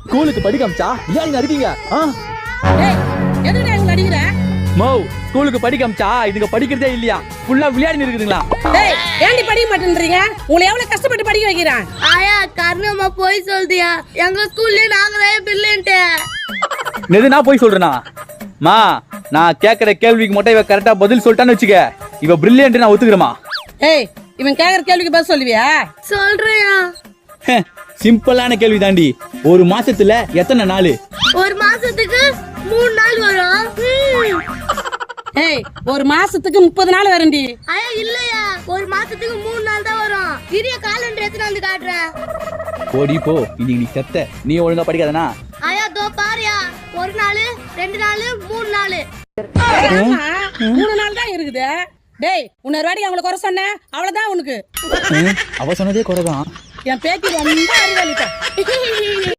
ஸ்கூலுக்கு படிக்க அமிச்சா ஏன் அடிப்பீங்க? எதுக்கு இவங்க அடிக்கிற? மோ ஸ்கூலுக்கு படிக்க அமிச்சா இதுங்க படிக்கிறதே இல்லையா, ஃபுல்லா விளையாடி இருக்குதுங்களா? ஏன்டி படிக்க மாட்டேன்றீங்க? உங்களை எவ்வளவு கஷ்டப்பட்டு படிக்க வைக்கிறேன். ஆயா கர்ணமா போய் சொல்றியா? எங்க ஸ்கூல்ல நாங்க தான் பிரில்லியன்ட். எது நான் போய் சொல்றேனா? மா நான் கேக்குற கேள்விக்கு மட்டும் இவ கரெக்டா பதில் சொல்லிட்டான்னு வச்சுக்க, இவ பிரில்லியன்ட் நான் ஒத்துக்கிறேமா? ஏய் இவன் கேக்குற கேள்விக்கு பதில் சொல்லுவியா? சொல்றியா? சிம்பிளான கேள்வி தாண்டி. ஒரு மாசத்துல எத்தனை நாள்? ஒரு மாசத்துக்கு 3 நாள் வரும். ஏய் ஒரு மாசத்துக்கு 30 நாள் வரண்டி. ஐயா இல்லையா, ஒரு மாசத்துக்கு 3 நாள் தான் வரும். இரிய காலண்டர் எடுத்து வந்து காட்டுறேன். ஓடி போ, இன்னைக்கு நீ செத்த. நீ ஒழுங்கா படிக்காதனா? ஐயா தோ பாரியா, 1 நாள் 2 நாள் 3 நாள். 3 நாள் தான் இருக்குது. டேய் உன்ன வாடி அவங்கள குறை சொன்னேன், அவ்வளவுதான் உனக்கு. அவ சொன்னதே குறைதான். என் பேத்தி ரொம்ப அறிவாளிப்பா.